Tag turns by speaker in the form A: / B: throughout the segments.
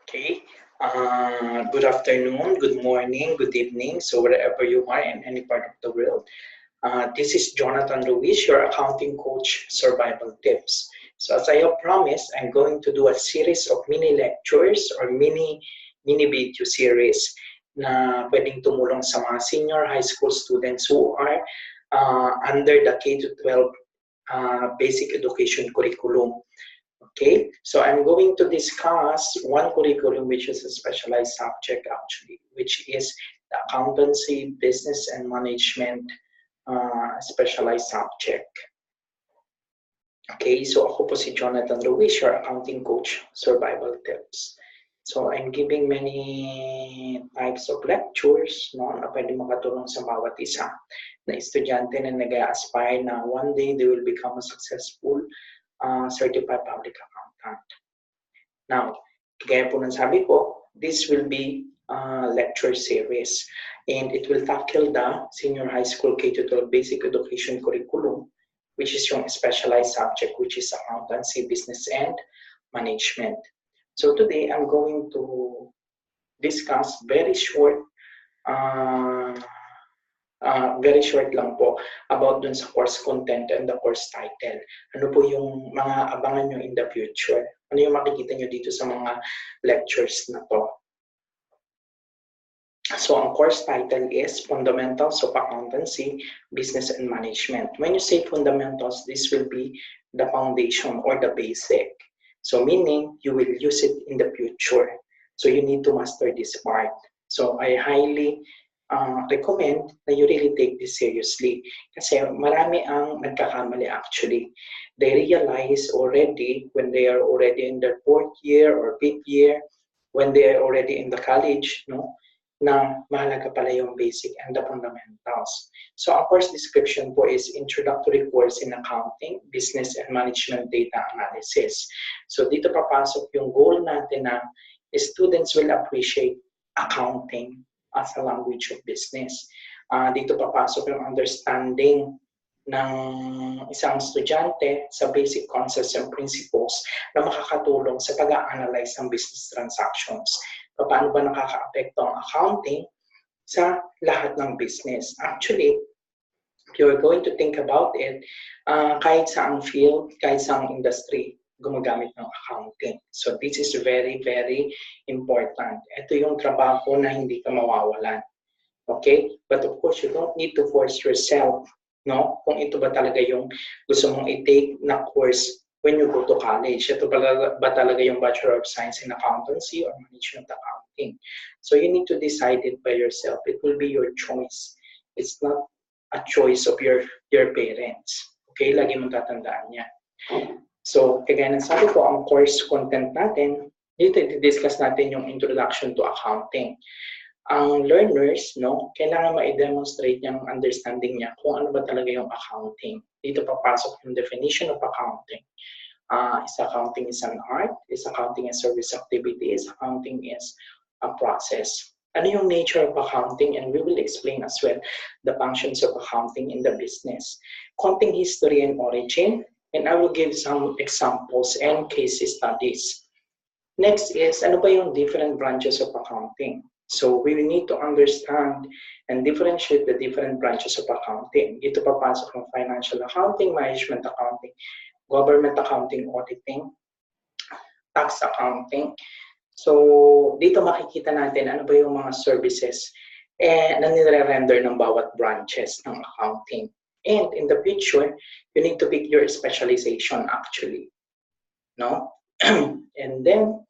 A: Okay. Good afternoon, good morning, good evening. So wherever you are in any part of the world, this is Jonathan Ruiz, your accounting coach, survival tips. So as I have promised, I'm going to do a series of mini lectures or mini video series na pwedeng tumulong sa mga senior high school students who are under the K-12 basic education curriculum. Okay, so I'm going to discuss one curriculum which is a specialized subject actually, which is the Accountancy, Business and Management specialized subject. Okay, so ako po si Jonathan Ruiz, your accounting coach, survival tips. So I'm giving many types of lectures na pwede makatulong sa bawat isa na estudyante na nag-aspire na one day they will become a successful certified public accountant. Now, kaya po nang sabi ko, this will be a lecture series and it will tackle the senior high school K-12 basic education curriculum, which is yung specialized subject, which is accountancy, business and management. So today, I'm going to discuss very short lang po about dun sa course content and the course title. Ano po yung mga abangan nyo in the future? Ano yung makikita nyo dito sa mga lectures na to? So, ang course title is Fundamentals of Accountancy, Business and Management. When you say fundamentals, this will be the foundation or the basic. So, meaning you will use it in the future. So, you need to master this part. So, I highly recommend na you really take this seriously. Kasi marami ang nagkakamali actually. They realize already when they are already in their 4th year or 5th year, when they are already in the college, no, na mahalaga pala yung basic and the fundamentals. So ang course description po is Introductory Course in Accounting, Business and Management Data Analysis. So dito papasok yung goal natin na students will appreciate accounting as a language of business. Dito papasok yung understanding ng isang estudyante sa basic concepts and principles na makakatulong sa pag-a-analyze ng business transactions. Paano ba nakaka-apekto ang accounting sa lahat ng business? Actually, if you're going to think about it, kahit saang field, kahit saang industry, gumagamit ng accounting. So this is very, very important. Ito yung trabaho na hindi ka mawawalan. Okay? But of course, you don't need to force yourself, no? Kung ito ba talaga yung gusto mong i-take na course when you go to college. Ito ba talaga yung Bachelor of Science in Accountancy or Management Accounting? So you need to decide it by yourself. It will be your choice. It's not a choice of your parents. Okay? Lagi mong tatandaan yan. So, kagaya ng sabi ko, ang course content natin, dito i-discuss natin yung introduction to accounting. Ang learners, no, kailangan ma-demonstrate niyang understanding niya kung ano ba talaga yung accounting. Dito papasok yung definition of accounting. Is accounting is an art? Is accounting a service activity? Is accounting is a process? Ano yung nature of accounting? And we will explain as well the functions of accounting in the business. Accounting history and origin. And I will give some examples and case studies. Next is, ano ba yung different branches of accounting? So we need to understand and differentiate the different branches of accounting. Ito papasok ng financial accounting, management accounting, government accounting, auditing, tax accounting. So dito makikita natin ano ba yung mga services na nire-render ng bawat branches ng accounting. And in the future, you need to pick your specialization actually, no? And then,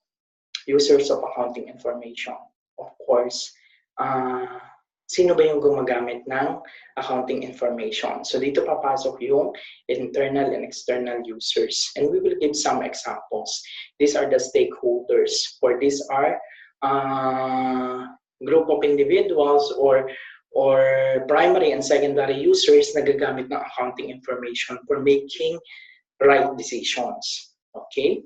A: users of accounting information. Of course, sino ba yung gumagamit ng accounting information? So dito papasok yung internal and external users. And we will give some examples. These are the stakeholders. For these are group of individuals or primary and secondary users na gagamit ng accounting information for making right decisions. Okay?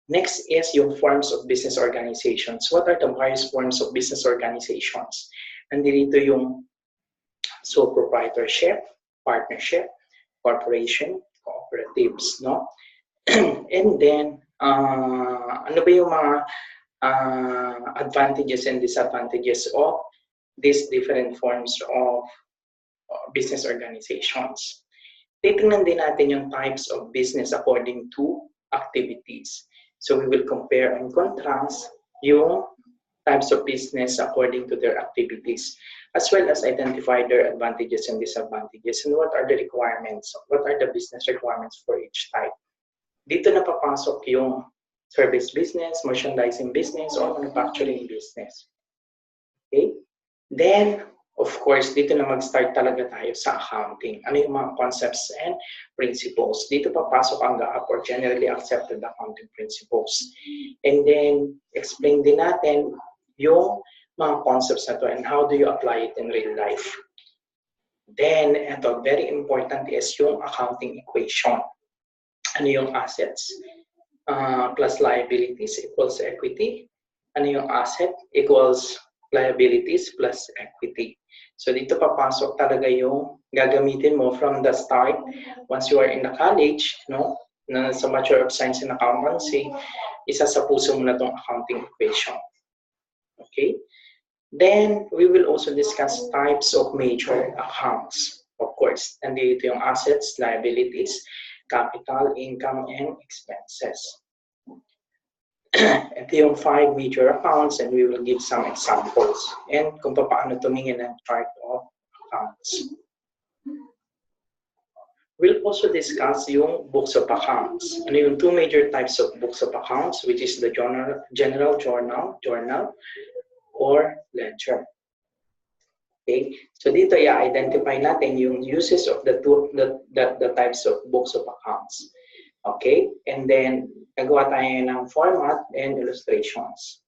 A: Next is yung forms of business organizations. What are the various forms of business organizations? Nandito yung sole proprietorship, partnership, corporation, cooperatives, no? And then, ano ba yung mga advantages and disadvantages of these different forms of business organizations. Titingnan din natin yung types of business according to activities. So we will compare and contrast yung types of business according to their activities, as well as identify their advantages and disadvantages and what are the requirements, what are the business requirements for each type. Dito na papasok yung service business, merchandising business, or manufacturing business. Okay? Then, of course, dito na mag-start talaga tayo sa accounting. Ano yung mga concepts and principles? Dito papasok ang GAAP or generally accepted accounting principles. And then, explain din natin yung mga concepts na to and how do you apply it in real life. Then, ito, very important is yung accounting equation. Ano yung assets plus liabilities equals equity? Ano yung asset equals liabilities plus equity? So dito papasok talaga yung gagamitin mo from the start once you are in the college, no? Na sa Bachelor of Science in Accountancy, isa sa puso mo na tong accounting equation. Okay? Then, we will also discuss types of major accounts. Of course, nandito yung assets, liabilities, capital, income, and expenses. Ito yung 5 major accounts and we will give some examples and kung paano tumingin ang chart of accounts. We'll also discuss yung books of accounts. Ano yung 2 major types of books of accounts, which is the general journal, or ledger. Okay, so dito i-identify natin yung uses of the types of books of accounts. Okay, and then nagawa tayo ng format and illustrations.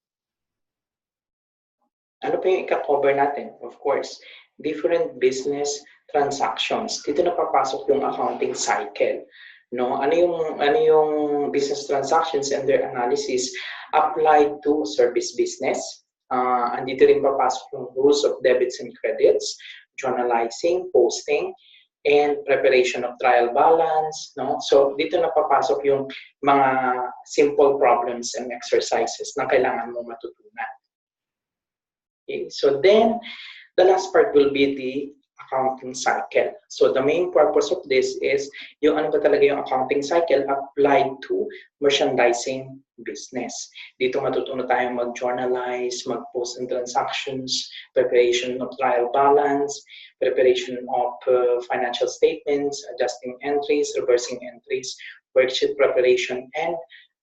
A: Ano pa yung i-cover natin? Of course, different business transactions. Dito na papasok yung accounting cycle. No, ano yung business transactions and their analysis applied to service business. Andito rin papasok yung rules of debits and credits, journalizing, posting, and preparation of trial balance. No? So dito na papasok yung mga simple problems and exercises na kailangan mo matutunan. Okay? So then, the last part will be the accounting cycle. So the main purpose of this is yung ano ba talaga yung accounting cycle applied to merchandising business. Dito matutunan tayong mag-journalize, mag-post and transactions, preparation of trial balance, preparation of financial statements, adjusting entries, reversing entries, worksheet preparation, and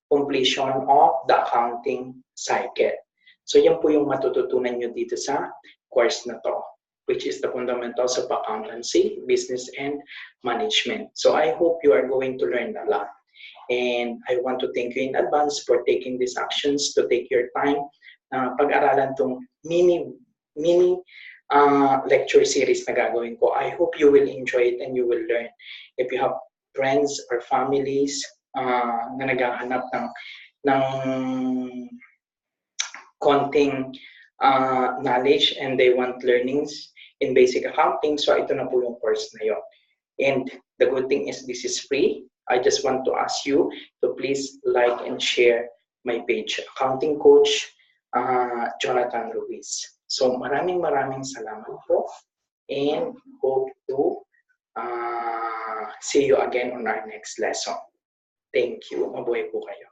A: completion of the accounting cycle. So yan po yung matututunan nyo dito sa course na to, which is the fundamentals of accountancy, business, and management. So I hope you are going to learn a lot. And I want to thank you in advance for taking these actions, to take your time. Pag-aralan tong mini lecture series na gagawin ko. I hope you will enjoy it and you will learn. If you have friends or families na naghahanap ng konting knowledge and they want learnings in basic accounting, so ito na po yung course na yun. And the good thing is this is free. I just want to ask you to please like and share my page, Accounting Coach Jonathan Ruiz. So maraming salamat po and hope to see you again on our next lesson. Thank you. Mabuhay po kayo.